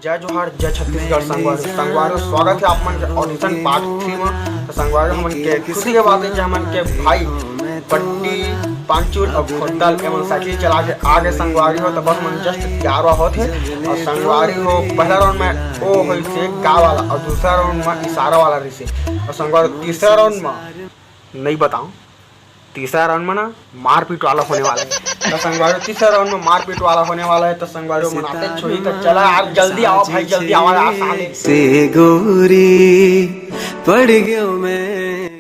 जय जोहार जय छत्तीसगढ़ संगवारी स्वागत है आप मन के ऑडिशन पार्ट 3 में। तो संगवारी हमन के खुशी के बात है कि हमन के भाई पट्टी पांचुर और खोदल एवं साइकिल चला के आगे संगवारी हो। तो बस मन जस्ट तैयार होते और संगवारी हो पहला राउंड में ओ होई से गा वाला और दूसरा राउंड में इशारा वाला रही और संगवारी तीसरा राउंड में नहीं बताऊं, तीसरा राउंड में ना मारपीट वाला होने वाला है। तो संगवारी तीसरा राउंड में मारपीट वाला होने वाला है। तो संगवारी मनाते छोड़ी तो चला आप जल्दी आओ भाई, जल्दी आओ आसानी से गोरी पड़ गयो मैं।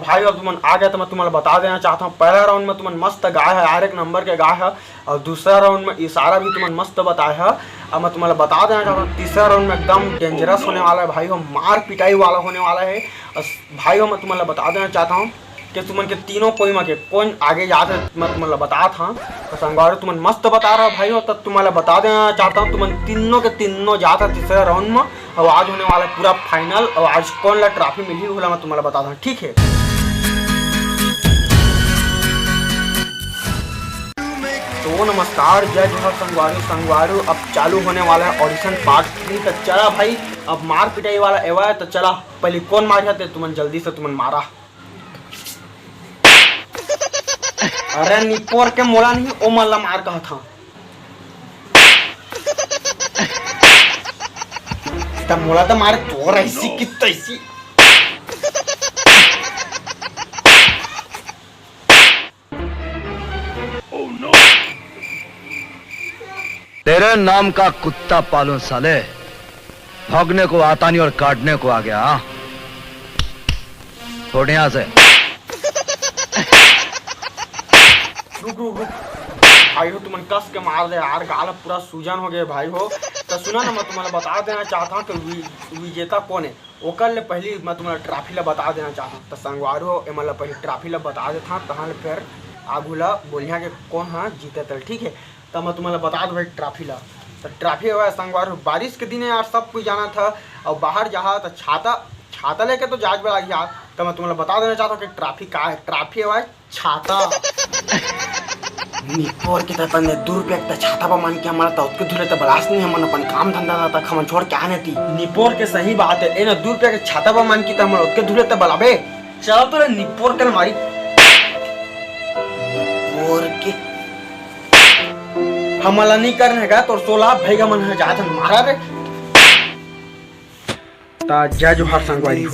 भाई अब तुमन आ गया तो मैं तुम्हें बता देना चाहता हूँ, पहला राउंड में तुमन मस्त गाय है, हर एक नंबर के गाय है और दूसरा राउंड में इशारा भी तुमन मस्त बताया है। अब मैं तुम्हें बता देना चाहता हूँ तीसरा राउंड में एकदम डेंजरस होने वाला है भाई हो, मार पिटाई वाला होने वाला है। और भाई हो मैं तुम्हें बता देना चाहता हूँ कि तुमन के तीनों कोई में के कौन आगे जाते मैं तुम्हें बता था। तो संगवारी तुमन मस्त बता रहा भाई हो, तब तुम्हें बता देना चाहता हूँ तुमन तीनों के तीनों जाता तीसरे राउंड में और आज होने वाला है पूरा फाइनल। और आज कौन ला ट्रॉफी मिली होला मैं तुम्हें बता दूँ, ठीक है। तो नमस्कार जय जोहार संगवारी अब चालू होने वाला है ऑडिशन पार्ट 3। तो चला भाई अब मार पिटाई वाला एवा है। तो चला पहले कौन मार जाते तुमन जल्दी से तुमन मारा। अरे निपोर के मोला नहीं ओ मल्ला मार कहा था। तब मोला तो मारे तो ऐसी की तैसी। तेरे नाम का कुत्ता पालूं साले, भौंकने को आता नहीं और काटने को आ गया। छोड़ यहां से। रुक भाई हो तुमन कस के मार दे यार, गाल पूरा सूजन हो गए भाई हो। तो सुना ना मैं तुम्हें बता देना चाहता हूँ कि विजेता कौन है। ओकर ले पहले मैं तुम्हें ट्रॉफी ला बता देना चाहता हूँ। तो संगवारी हो मतलब पहले ट्रॉफी ला बता देता तहाँ फिर आगू ला बोलिया के कौन हाँ जीते तल, ठीक है। तो मैं तुम्हें बता दो भाई ट्रॉफी ला। तो ट्रॉफी हुआ है संगवारी बारिश के दिन यार सब कुछ जाना था और बाहर जहाँ तो छाता लेके तो जाज बड़ा गया। तो मैं तुम्हें बता देना चाहता हूँ कि ट्रॉफी का है, ट्रॉफी हुआ है छाता। निपोर की तरफ ने 2 रुपया का छाता पर मान के हमारा तो उसके धुले तो बलास नहीं हमन अपन काम धंधा तक हम छोड़ के आने थी। निपोर के सही बात है ए ना 2 रुपया के छाता पर मान की तो हमारा उसके धुले तो बलाबे। चलो तो निपोर के हमारी निपोर के हमला नहीं करने का तो 16 भैया मन है जात मारा रे। जय जोहार संगवारी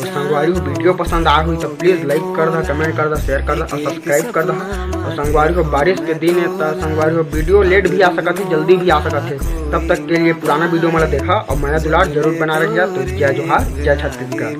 वीडियो पसंद आ हुई तो प्लीज लाइक कर दो, कमेंट कर दो, शेयर कर दो और सब्सक्राइब कर दो। और संगवारी को बारिश के दिन है तो संगवारी को वीडियो लेट भी आ सकत है, जल्दी भी आ सकत है। तब तक के लिए पुराना वीडियो मैंने देखा और माया दुलार जरूर बना रखिए। तो जय जोहार जय छत्तीसगढ़।